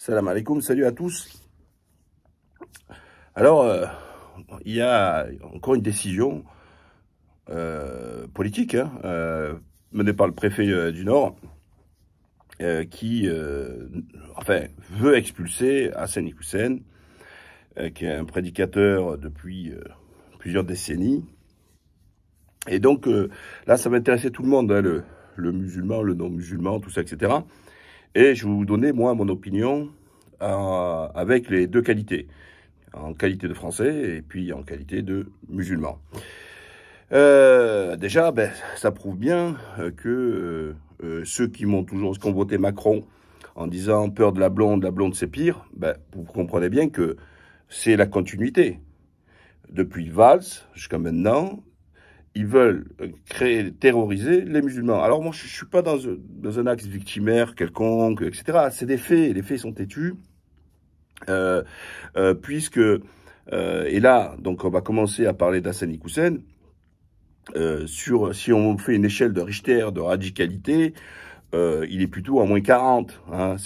Salam alaikum, salut à tous. Alors, il y a encore une décision politique menée par le préfet du Nord qui enfin, veut expulser Hassan Iquioussen, qui est un prédicateur depuis plusieurs décennies. Et donc, là, ça va intéresser tout le monde, hein, le musulman, le non-musulman, tout ça, etc. Et je vais vous donner, moi, mon opinion avec les deux qualités. En qualité de français et puis en qualité de musulman. Déjà, ça prouve bien que ceux qui ont voté Macron en disant peur de la blonde c'est pire, vous comprenez bien que c'est la continuité. Depuis Valls jusqu'à maintenant, ils veulent terroriser les musulmans. Alors moi, je suis pas dans un axe victimaire quelconque, etc. C'est des faits, les faits sont têtus. Puisque, et là, donc on va commencer à parler d'Hassan Iquioussen, si on fait une échelle de Richter de radicalité, il est plutôt à moins 40, hein,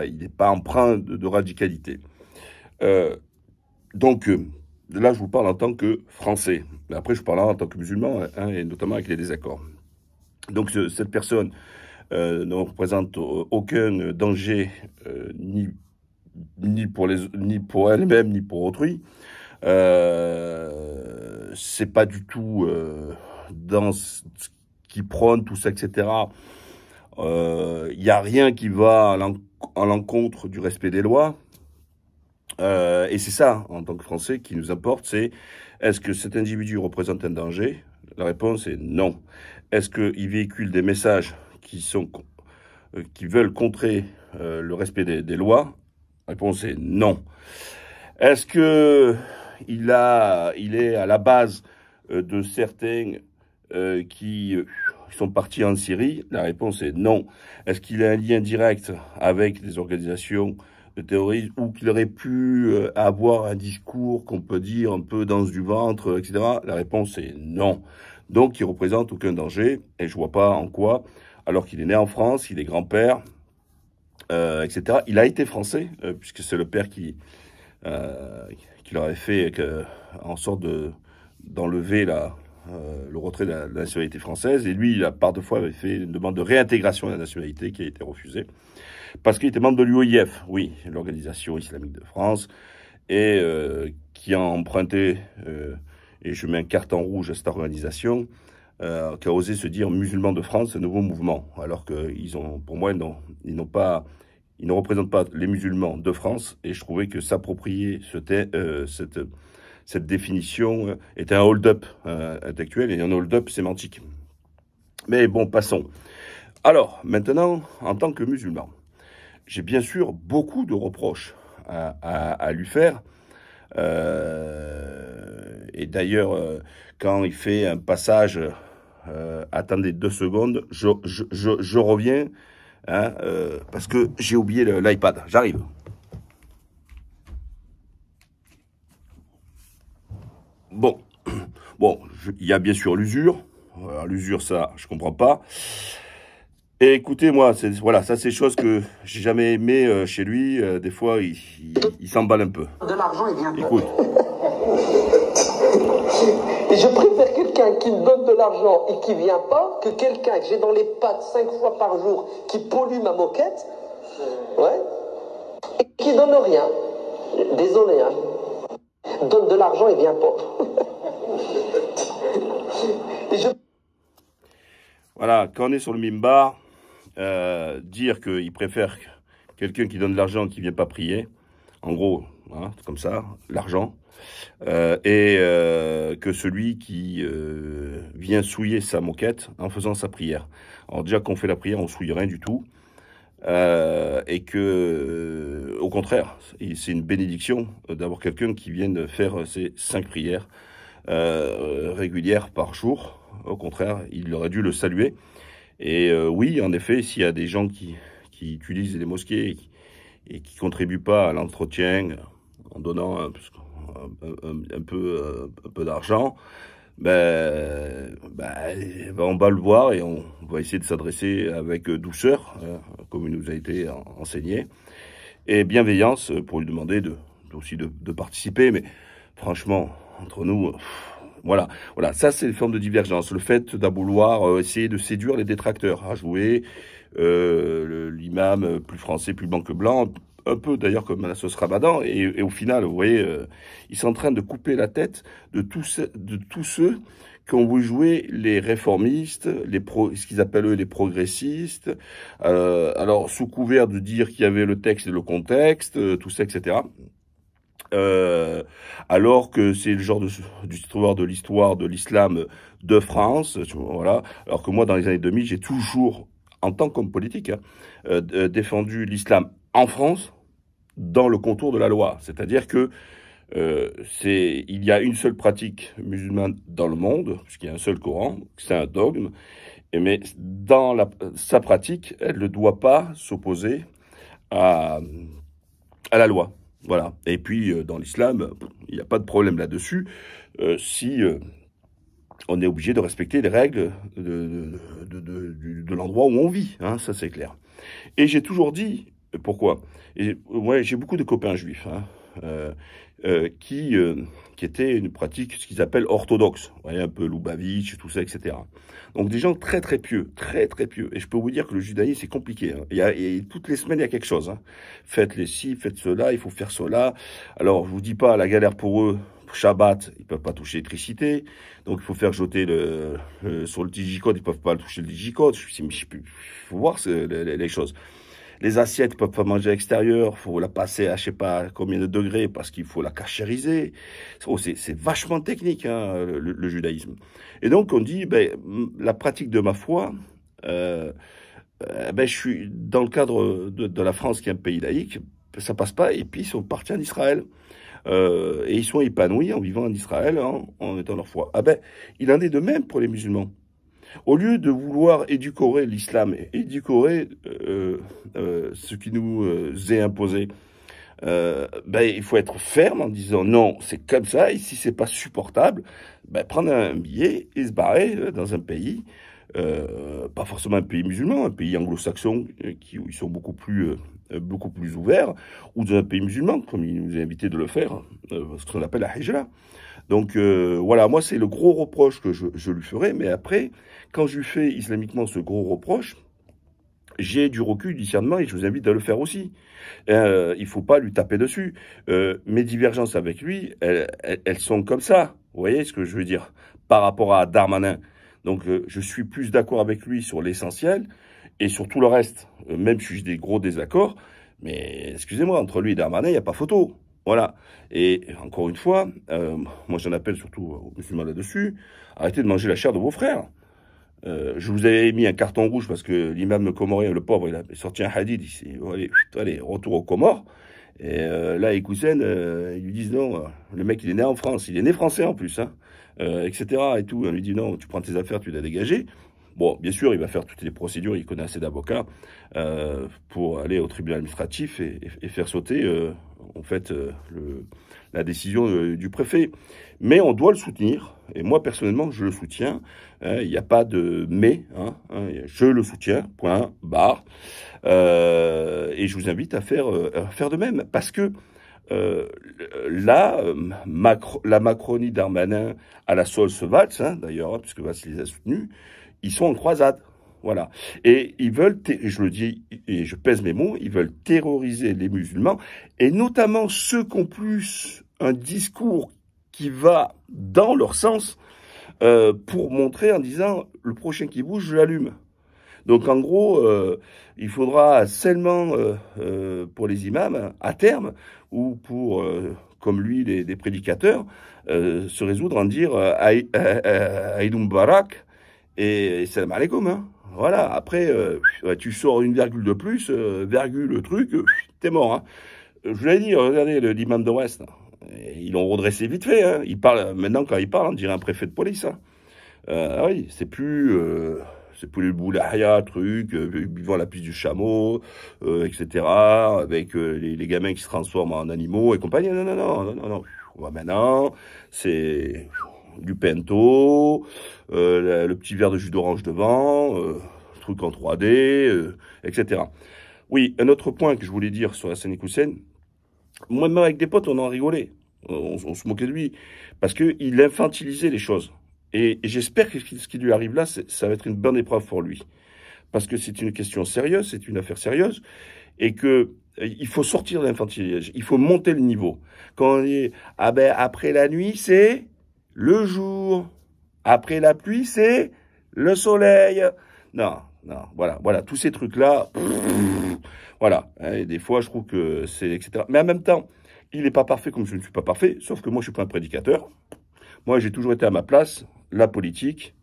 il n'est pas empreint de radicalité. Donc, là, je vous parle en tant que Français. Mais après, je vous parle en tant que musulman, hein, et notamment avec les désaccords. Donc, cette personne ne représente aucun danger, ni pour elle-même, ni pour autrui. C'est pas du tout dans ce qui prône tout ça, etc. Il n'y a rien qui va à l'encontre du respect des lois. Et c'est ça, en tant que Français, qui nous importe, c'est est-ce que cet individu représente un danger? La réponse est non. Est-ce qu'il véhicule des messages qui veulent contrer le respect des lois? La réponse est non. Est-ce que il est à la base de certains qui sont partis en Syrie? La réponse est non. Est-ce qu'il a un lien direct avec des organisations de terrorisme ou qu'il aurait pu avoir un discours qu'on peut dire un peu danse du ventre, etc.? La réponse est non. Donc, il représente aucun danger et je vois pas en quoi, alors qu'il est né en France, il est grand-père, etc. Il a été français, puisque c'est le père qui leur avait fait en sorte d'enlever le retrait de la nationalité française. Et lui, par deux fois, avait fait une demande de réintégration de la nationalité qui a été refusée. Parce qu'il était membre de l'UOIF, oui, l'Organisation islamique de France, et qui a emprunté, et je mets un carton rouge à cette organisation, qui a osé se dire musulmans de France, un nouveau mouvement. Alors pour moi, non, ils ne représentent pas les musulmans de France, et je trouvais que s'approprier cette définition était un hold-up intellectuel et un hold-up sémantique. Mais bon, passons. Alors, maintenant, en tant que musulman, j'ai bien sûr beaucoup de reproches à lui faire. Et d'ailleurs, quand il fait un passage, attendez 2 secondes, je reviens, hein, parce que j'ai oublié l'iPad. J'arrive. Bon, il y a bien sûr l'usure. L'usure, ça, je comprends pas. Et écoutez, moi, voilà, ça c'est chose que j'ai jamais aimé chez lui. Des fois, il s'emballe un peu. De l'argent, il vient. Écoute. Et je préfère quelqu'un qui me donne de l'argent et qui vient pas que quelqu'un que j'ai dans les pattes 5 fois par jour qui pollue ma moquette, ouais, et qui donne rien. Désolé, hein. Donne de l'argent et vient pas. Voilà, quand on est sur le mimbar, dire qu'il préfère quelqu'un qui donne de l'argent qui vient pas prier, en gros, hein, c'est comme ça, l'argent, et que celui qui vient souiller sa moquette en faisant sa prière. Alors déjà qu'on fait la prière, on souille rien du tout, et que, au contraire, c'est une bénédiction d'avoir quelqu'un qui vienne faire ses 5 prières régulières par jour. Au contraire, il aurait dû le saluer. Et oui, en effet, s'il y a des gens qui utilisent les mosquées et qui contribuent pas à l'entretien en donnant un peu d'argent, on va le voir et on va essayer de s'adresser avec douceur, comme il nous a été enseigné. et bienveillance pour lui demander aussi de participer. Mais franchement, entre nous, voilà, ça c'est une forme de divergence. Le fait d'à vouloir essayer de séduire les détracteurs, à jouer l'imam plus français, plus blanc que blanc, un peu d'ailleurs comme la sauce Ramadan, et au final, vous voyez, ils sont en train de couper la tête de tous ceux qui ont voulu jouer les réformistes, ce qu'ils appellent eux les progressistes, alors sous couvert de dire qu'il y avait le texte et le contexte, tout ça, etc. Alors que c'est le genre d'histoire de l'histoire de l'islam de France, voilà. Alors que moi, dans les années 2000, j'ai toujours, en tant qu'homme politique, défendu l'islam en France dans le contour de la loi. C'est-à-dire que il y a une seule pratique musulmane dans le monde, puisqu'il y a un seul Coran, c'est un dogme, mais dans sa pratique, elle ne doit pas s'opposer à la loi. Voilà. Et puis, dans l'islam, il n'y a pas de problème là-dessus si on est obligé de respecter les règles de l'endroit où on vit. Hein, ça, c'est clair. Et j'ai toujours dit, pourquoi? Ouais, j'ai beaucoup de copains juifs qui étaient une pratique, ce qu'ils appellent orthodoxe. Vous voyez, un peu Lubavitch, tout ça, etc. Donc des gens très très pieux, très très pieux. Et je peux vous dire que le judaïsme, c'est compliqué. Hein. Et toutes les semaines, il y a quelque chose. Hein. Faites les ci, faites cela, il faut faire cela. Alors, je vous dis pas, la galère pour eux, Shabbat, ils peuvent pas toucher l'électricité. Donc, il faut faire jeter sur le digicode, ils peuvent pas toucher le digicode. Il faut voir les choses. Les assiettes peuvent pas manger à l'extérieur, faut la passer à je sais pas combien de degrés parce qu'il faut la cachériser. C'est vachement technique hein, le judaïsme. Et donc on dit la pratique de ma foi, je suis dans le cadre de la France qui est un pays laïque, ça passe pas et puis ils sont partis en Israël. Et ils sont épanouis en vivant en Israël, en étant leur foi. Il en est de même pour les musulmans. Au lieu de vouloir édulcorer l'islam, édulcorer ce qui nous est imposé, il faut être ferme en disant non, c'est comme ça, et si c'est pas supportable, prendre un billet et se barrer dans un pays, pas forcément un pays musulman, un pays anglo-saxon où ils sont beaucoup plus ouverts, ou dans un pays musulman, comme il nous a invité de le faire, ce qu'on appelle la hijra. Donc voilà, moi c'est le gros reproche que je lui ferai, mais après, quand je lui fais islamiquement ce gros reproche, j'ai du recul, du discernement, et je vous invite à le faire aussi. Il faut pas lui taper dessus. Mes divergences avec lui, elles sont comme ça. Vous voyez ce que je veux dire? Par rapport à Darmanin. Donc je suis plus d'accord avec lui sur l'essentiel, et sur tout le reste, même si j'ai des gros désaccords, mais excusez-moi, entre lui et Darmanin, il n'y a pas photo. Voilà. Et encore une fois, moi j'en appelle surtout aux musulmans là-dessus, arrêtez de manger la chair de vos frères. Je vous avais mis un carton rouge parce que l'imam comorien, le pauvre, il a sorti un hadith, il s'est dit, allez, retour aux Comores. Et là, les cousins, ils lui disent non, le mec il est né en France, il est né français en plus, hein, etc. Et tout. On lui dit non, tu prends tes affaires, tu l'as dégagé. Bon, bien sûr, il va faire toutes les procédures, il connaît assez d'avocats pour aller au tribunal administratif et faire sauter en fait la décision du préfet. Mais on doit le soutenir, et moi personnellement je le soutiens, il n'y a pas de mais, je le soutiens, point, barre, et je vous invite à faire de même, parce que là, la Macronie Darmanin à la sauce Valls, d'ailleurs, puisque Valls les a soutenus, ils sont en croisade. Voilà. Et ils veulent, je le dis et je pèse mes mots, ils veulent terroriser les musulmans, et notamment ceux qui ont plus un discours qui va dans leur sens, pour montrer en disant le prochain qui bouge, je l'allume. Donc en gros, il faudra seulement pour les imams, à terme, ou pour, comme lui, des prédicateurs, se résoudre en dire Aïd Mubarak et salam alaikum. Hein. Voilà, après, tu sors une virgule de plus, virgule le truc, t'es mort. Hein. Je vous l'ai dit, regardez l'imam de Ouest, ils l'ont redressé vite fait. Hein. Il parle, maintenant, quand il parle, on dirait un préfet de police. Hein. Oui, c'est plus le boulahia, truc, buvant la piste du chameau, etc., avec les gamins qui se transforment en animaux et compagnie. Non. Maintenant, c'est du pento, le petit verre de jus d'orange devant, truc en 3D, etc. Oui, un autre point que je voulais dire sur Hassani Hussein, moi, même avec des potes, on en rigolait. On se moquait de lui. Parce qu'il infantilisait les choses. Et j'espère que ce qui lui arrive là, ça va être une bonne épreuve pour lui. Parce que c'est une question sérieuse, c'est une affaire sérieuse. Et que il faut sortir de l'infantilisation. Il faut monter le niveau. Quand on dit, ah ben, après la nuit, c'est le jour. Après la pluie, c'est le soleil. Non, non, voilà, tous ces trucs-là, voilà. Et des fois, je trouve que c'est, etc. Mais en même temps, il n'est pas parfait comme je ne suis pas parfait, sauf que moi, je suis pas un prédicateur. Moi, j'ai toujours été à ma place, la politique,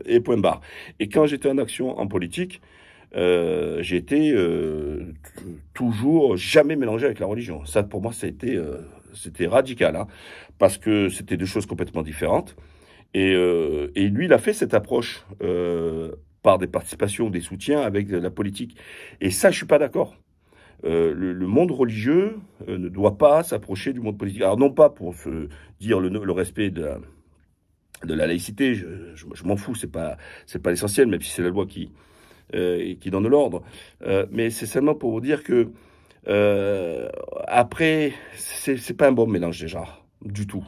et point barre. Et quand j'étais en action en politique, j'étais toujours jamais mélangé avec la religion. Ça, pour moi, c'était radical, hein, parce que c'était deux choses complètement différentes. Et lui, il a fait cette approche par des participations, des soutiens avec la politique. Et ça, je suis pas d'accord. Le monde religieux ne doit pas s'approcher du monde politique. Alors non pas pour se dire le respect de la laïcité, je m'en fous, c'est pas l'essentiel, même si c'est la loi qui donne l'ordre. Mais c'est seulement pour vous dire que après, c'est pas un bon mélange des genres, du tout.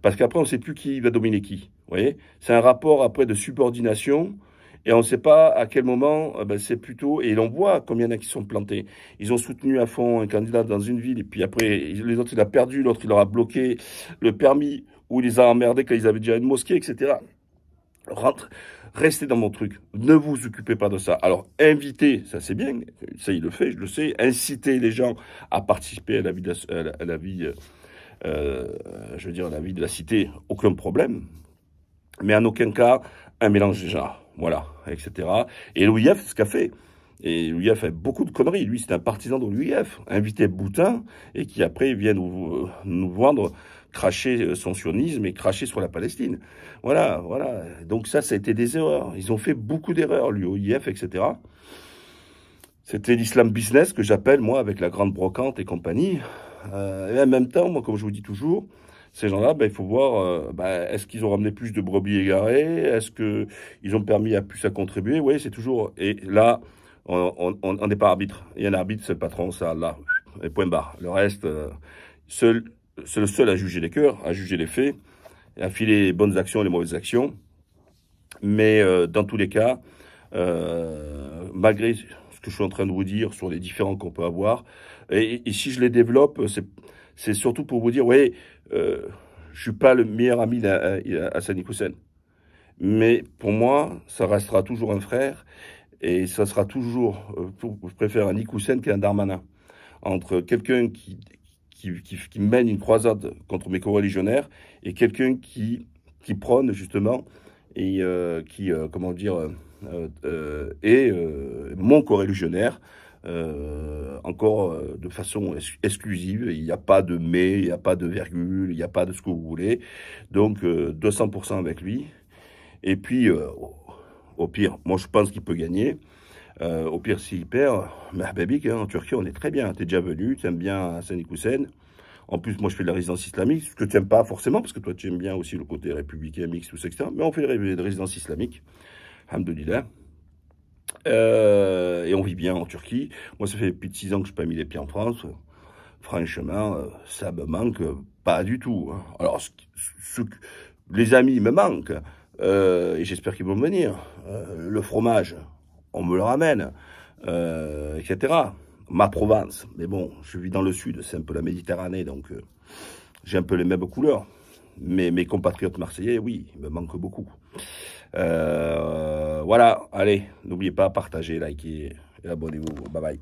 Parce qu'après, on ne sait plus qui va dominer qui. Vous voyez, c'est un rapport après de subordination. Et on ne sait pas à quel moment, c'est plutôt... Et l'on voit combien il y en a qui sont plantés. Ils ont soutenu à fond un candidat dans une ville, et puis après, les autres, il a perdu, l'autre, il leur a bloqué le permis, ou il les a emmerdés quand ils avaient déjà une mosquée, etc. Restez dans mon truc. Ne vous occupez pas de ça. Alors, invitez, ça c'est bien, ça il le fait, je le sais, incitez les gens à participer à la vie je veux dire, la vie de la cité, aucun problème. Mais en aucun cas, un mélange des genres. Voilà, etc. Et l'OIF, c'est ce qu'a fait. Et l'OIF fait beaucoup de conneries. Lui, c'est un partisan de l'OIF, invité Boutin, et qui après vient nous vendre, cracher son sionisme et cracher sur la Palestine. Voilà. Donc ça a été des erreurs. Ils ont fait beaucoup d'erreurs, l'OIF, etc. C'était l'islam business que j'appelle, moi, avec la grande brocante et compagnie. Et en même temps, moi, comme je vous dis toujours, ces gens-là, il faut voir, est-ce qu'ils ont ramené plus de brebis égarées? Est-ce qu'ils ont permis à plus à contribuer? Oui, c'est toujours... Et là, on n'est pas arbitre. Il y a un arbitre, c'est le patron, ça, là. Et point barre. Le reste, c'est le seul à juger les cœurs, à juger les faits, à filer les bonnes actions et les mauvaises actions. Mais dans tous les cas, malgré ce que je suis en train de vous dire sur les différends qu'on peut avoir, et si je les développe, c'est surtout pour vous dire, oui, je suis pas le meilleur ami d'Hassani Hussein. Mais pour moi, ça restera toujours un frère, et ça sera toujours, je préfère un Hussein qu'un Darmanin. Entre quelqu'un qui mène une croisade contre mes coreligionnaires et quelqu'un qui prône justement et comment dire, est mon coreligionnaire, encore de façon exclusive. Il n'y a pas de mais, il n'y a pas de virgule, il n'y a pas de ce que vous voulez. Donc 200% avec lui. Et puis, au pire, moi je pense qu'il peut gagner. Au pire, s'il perd, Babik, en Turquie, on est très bien. T'es déjà venu, tu aimes bien Hassani Hussein. En plus, moi, je fais de la résidence islamique, ce que tu n'aimes pas forcément, parce que toi, tu aimes bien aussi le côté républicain, mixte, tout ça, etc. Mais on fait de résidence islamique, alhamdoulilah. Et on vit bien en Turquie. Moi, ça fait plus de 6 ans que je n'ai pas mis les pieds en France. Franchement, ça me manque pas du tout. Hein. Alors, les amis me manquent, et j'espère qu'ils vont venir. Le fromage, on me le ramène, etc. Ma Provence, mais bon, je vis dans le sud, c'est un peu la Méditerranée, donc j'ai un peu les mêmes couleurs. Mais mes compatriotes marseillais, oui, ils me manquent beaucoup. Voilà, allez, n'oubliez pas, partagez, likez et abonnez-vous. Bye bye.